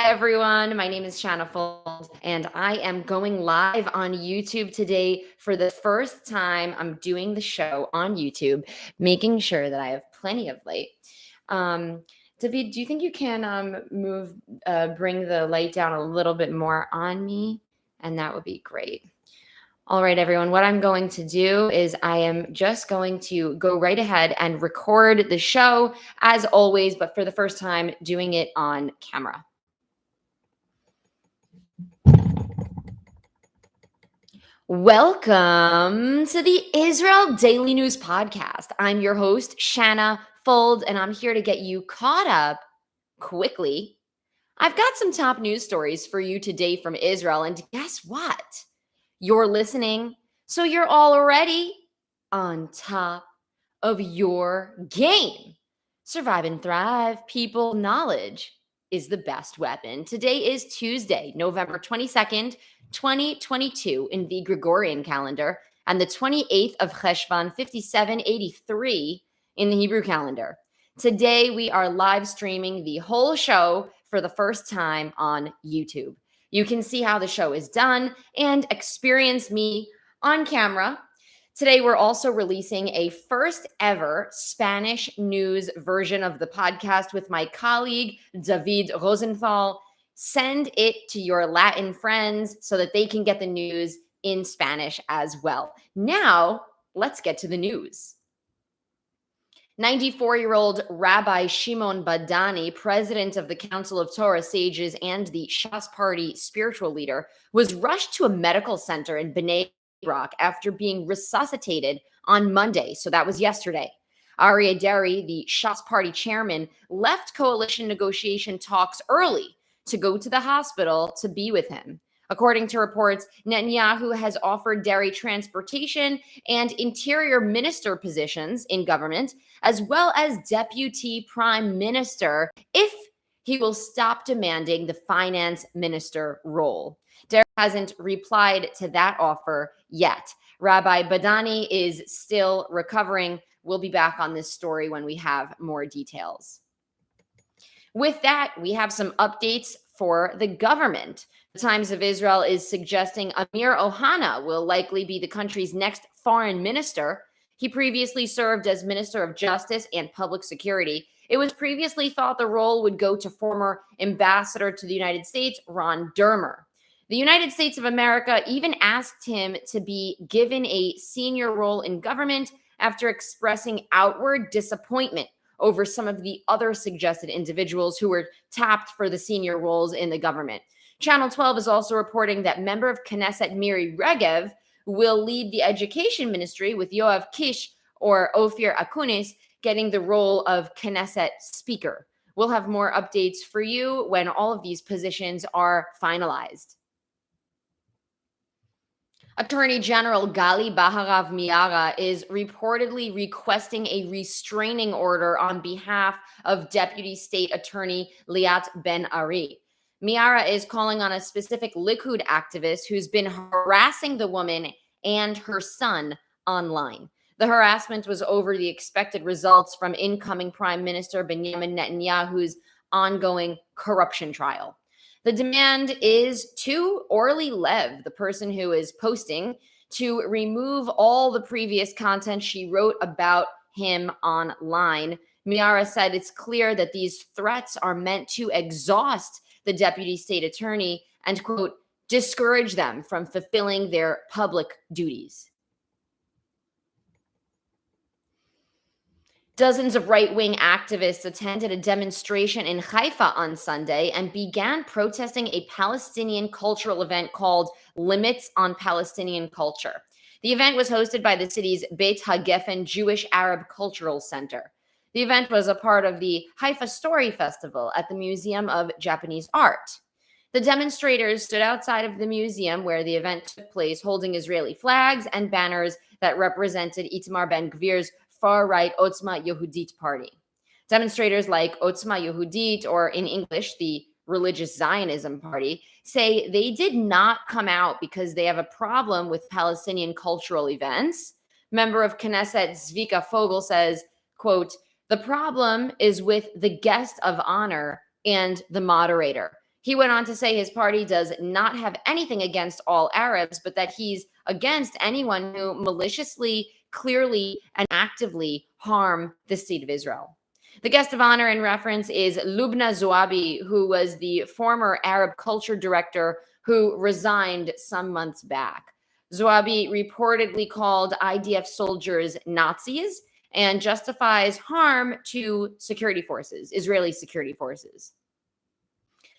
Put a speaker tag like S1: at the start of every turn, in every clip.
S1: Hi, everyone. My name is Shanna Fold, and I am going live on YouTube today for the first time. I'm doing the show on YouTube, making sure that I have plenty of light. Um, David, do you think you can bring the light down a little bit more on me? And that would be great. All right, everyone. What I'm going to do is I am just going to go right ahead and record the show as always, but for the first time, doing it on camera. Welcome to the Israel Daily News Podcast. I'm your host, Shanna Fold, and I'm here to get you caught up quickly. I've got some top news stories for you today from Israel, and guess what? You're listening, so you're already on top of your game. Survive and thrive, people. Knowledge is the best weapon. Today is Tuesday, November 22nd, 2022 in the Gregorian calendar, and the 28th of Cheshvan, 5783 in the Hebrew calendar. Today, we are live streaming the whole show for the first time on YouTube. You can see how the show is done and experience me on camera. Today, we're also releasing a first ever Spanish news version of the podcast with my colleague, David Rosenthal. Send it to your Latin friends so that they can get the news in Spanish as well. Now, let's get to the news. 94-year-old Rabbi Shimon Badani, president of the Council of Torah Sages and the Shas Party spiritual leader, was rushed to a medical center in Bnei Brak after being resuscitated on Monday. So that was yesterday. Aryeh Deri, the Shas Party chairman, left coalition negotiation talks early to go to the hospital to be with him. According to reports, Netanyahu has offered Deri transportation and interior minister positions in government, as well as deputy prime minister, if he will stop demanding the finance minister role. Deri hasn't replied to that offer yet. Rabbi Badani is still recovering. We'll be back on this story when we have more details. With that, we have some updates for the government. The Times of Israel is suggesting Amir Ohana will likely be the country's next foreign minister. He previously served as Minister of Justice and Public Security. It was previously thought the role would go to former Ambassador to the United States, Ron Dermer. The United States of America even asked him to be given a senior role in government after expressing outward disappointment over some of the other suggested individuals who were tapped for the senior roles in the government. Channel 12 is also reporting that member of Knesset Miri Regev will lead the education ministry, with Yoav Kish or Ophir Akunis getting the role of Knesset speaker. We'll have more updates for you when all of these positions are finalized. Attorney General Gali Baharav Miara is reportedly requesting a restraining order on behalf of Deputy State Attorney Liat Ben-Ari. Miara is calling on a specific Likud activist who's been harassing the woman and her son online. The harassment was over the expected results from incoming Prime Minister Benjamin Netanyahu's ongoing corruption trial. The demand is to Orly Lev, the person who is posting, to remove all the previous content she wrote about him online. Miara said it's clear that these threats are meant to exhaust the deputy state attorney and, quote, discourage them from fulfilling their public duties. Dozens of right-wing activists attended a demonstration in Haifa on Sunday and began protesting a Palestinian cultural event called Limits on Palestinian Culture. The event was hosted by the city's Beit HaGeffen Jewish Arab Cultural Center. The event was a part of the Haifa Story Festival at the Museum of Japanese Art. The demonstrators stood outside of the museum where the event took place, holding Israeli flags and banners that represented Itamar Ben-Gvir's far-right Otzma Yehudit party. Demonstrators like Otzma Yehudit, or in English, the Religious Zionism Party, say they did not come out because they have a problem with Palestinian cultural events. Member of Knesset Zvika Fogel says, quote, "The problem is with the guest of honor and the moderator. He went on to say his party does not have anything against all Arabs, but that he's against anyone who maliciously, clearly, and actively harm the state of Israel. The guest of honor in reference is Lubna Zouabi, who was the former Arab culture director who resigned some months back. Zouabi reportedly called IDF soldiers Nazis and justifies harm to security forces, Israeli security forces.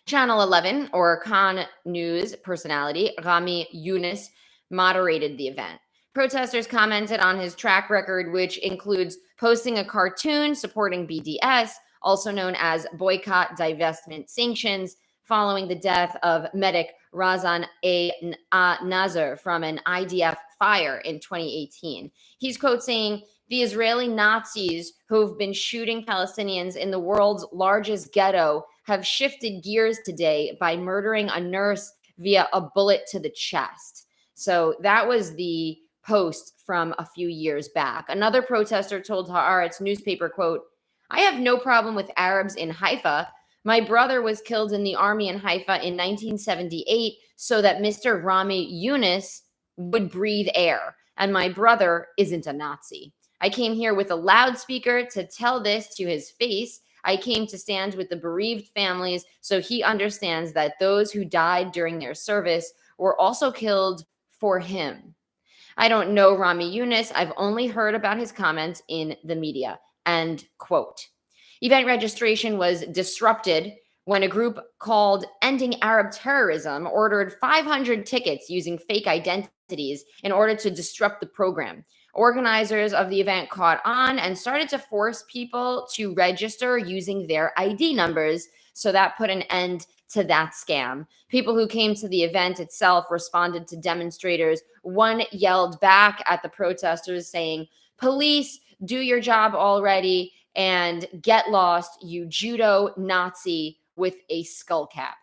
S1: Channel 11, or Khan News personality Rami Younis, moderated the event. Protesters commented on his track record, which includes posting a cartoon supporting BDS, also known as Boycott, Divestment, Sanctions, following the death of medic Razan A. Nazar from an IDF fire in 2018. He's quote saying, "The Israeli Nazis who've been shooting Palestinians in the world's largest ghetto have shifted gears today by murdering a nurse via a bullet to the chest." So that was the post from a few years back. Another protester told Haaretz newspaper, quote, "I have no problem with Arabs in Haifa. My brother was killed in the army in Haifa in 1978 so that Mr. Rami Younis would breathe air. And my brother isn't a Nazi. I came here with a loudspeaker to tell this to his face. I came to stand with the bereaved families so he understands that those who died during their service were also killed for him. I don't know Rami Younis. I've only heard about his comments in the media." End quote. Event registration was disrupted when a group called Ending Arab Terrorism ordered 500 tickets using fake identities in order to disrupt the program. Organizers of the event caught on and started to force people to register using their ID numbers, so that put an end to that scam. People who came to the event itself responded to demonstrators. One yelled back at the protesters saying, "Police, do your job already and get lost, you judo Nazi with a skull cap."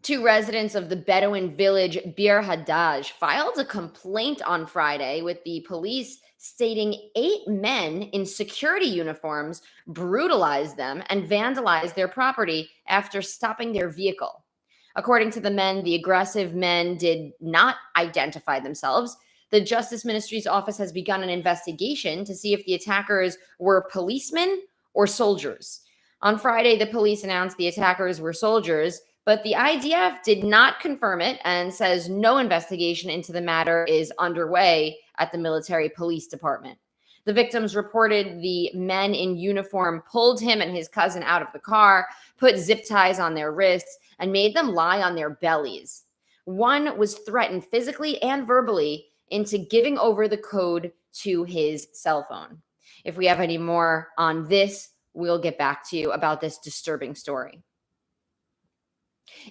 S1: Two residents of the Bedouin village Bir Haddaj filed a complaint on Friday with the police stating 8 men in security uniforms brutalized them and vandalized their property after stopping their vehicle. According to the men, the aggressive men did not identify themselves. The Justice Ministry's office has begun an investigation to see if the attackers were policemen or soldiers. On Friday, the police announced the attackers were soldiers, but the IDF did not confirm it and says no investigation into the matter is underway at the military police department. The victims reported the men in uniform pulled him and his cousin out of the car, put zip ties on their wrists, and made them lie on their bellies. One was threatened physically and verbally into giving over the code to his cell phone. If we have any more on this, we'll get back to you about this disturbing story.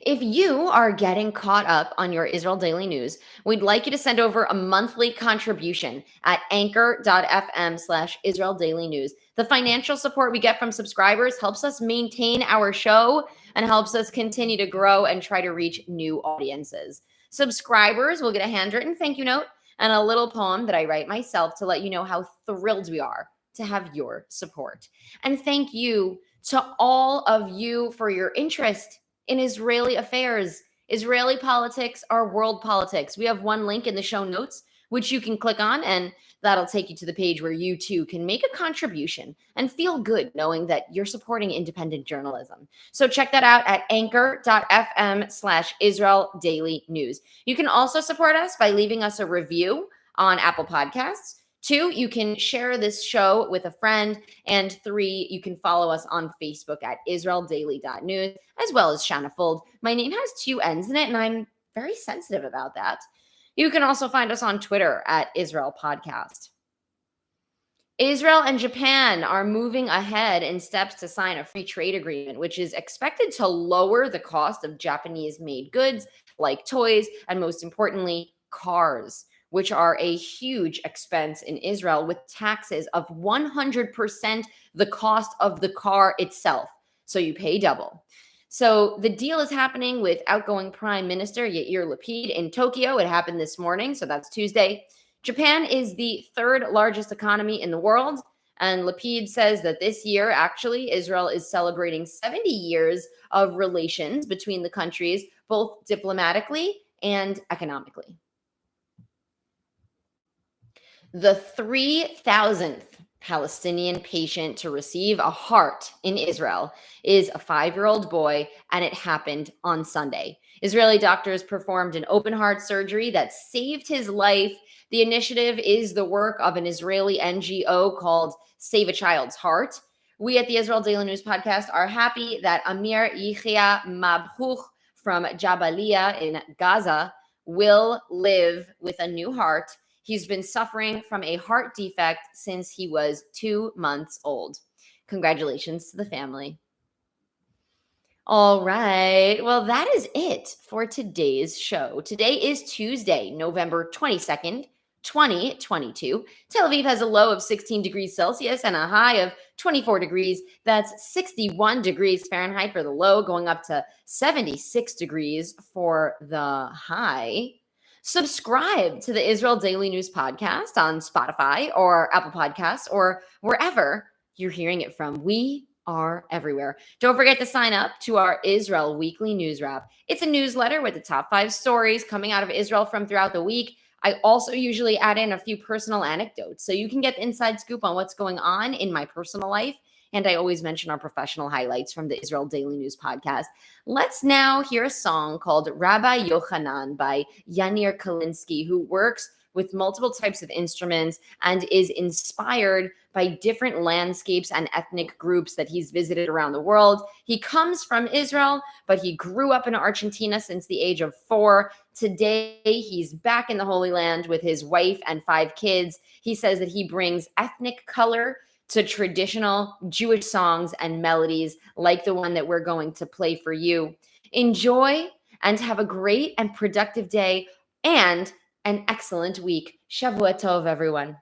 S1: If you are getting caught up on your Israel Daily News, we'd like you to send over a monthly contribution at anchor.fm/Israel Daily News. The financial support we get from subscribers helps us maintain our show and helps us continue to grow and try to reach new audiences. Subscribers will get a handwritten thank you note and a little poem that I write myself to let you know how thrilled we are to have your support. And thank you to all of you for your interest in Israeli affairs. Israeli politics are world politics. We have one link in the show notes, which you can click on, and that'll take you to the page where you too can make a contribution and feel good knowing that you're supporting independent journalism. So check that out at anchor.fm/Israel Daily News. You can also support us by leaving us a review on Apple Podcasts. 2, you can share this show with a friend. And 3, you can follow us on Facebook at israeldaily.news, as well as Shanna Fold. My name has 2 N's in it, and I'm very sensitive about that. You can also find us on Twitter at Israel Podcast. Israel and Japan are moving ahead in steps to sign a free trade agreement, which is expected to lower the cost of Japanese-made goods like toys and, most importantly, cars, which are a huge expense in Israel with taxes of 100% the cost of the car itself. So you pay double. So the deal is happening with outgoing Prime Minister Yair Lapid in Tokyo. It happened this morning, so that's Tuesday. Japan is the 3rd largest economy in the world, And Lapid says that this year, actually, Israel is celebrating 70 years of relations between the countries, both diplomatically and economically. The 3,000th Palestinian patient to receive a heart in Israel is a 5-year-old boy, and it happened on Sunday. Israeli doctors performed an open heart surgery that saved his life. The initiative is the work of an Israeli NGO called Save a Child's Heart. We at the Israel Daily News Podcast are happy that Amir Yichya Mabhuch from Jabalia in Gaza will live with a new heart. He's been suffering from a heart defect since he was 2 months old. Congratulations to the family. All right. Well, that is it for today's show. Today is Tuesday, November 22nd, 2022. Tel Aviv has a low of 16 degrees Celsius and a high of 24 degrees. That's 61 degrees Fahrenheit for the low, going up to 76 degrees for the high. Subscribe to the Israel Daily News Podcast on Spotify or Apple Podcasts or wherever you're hearing it from. We are everywhere. Don't forget to sign up to our Israel Weekly News Wrap. It's a newsletter with the top 5 stories coming out of Israel from throughout the week. I also usually add in a few personal anecdotes so you can get the inside scoop on what's going on in my personal life. And I always mention our professional highlights from the Israel Daily News Podcast. Let's now hear a song called Rabbi Yochanan by Yanir Kalinsky, who works with multiple types of instruments and is inspired by different landscapes and ethnic groups that he's visited around the world. He comes from Israel, but he grew up in Argentina since the age of 4. Today, he's back in the Holy Land with his wife and 5 kids. He says that he brings ethnic color to traditional Jewish songs and melodies like the one that we're going to play for you. Enjoy and have a great and productive day and an excellent week. Shavua Tov, everyone.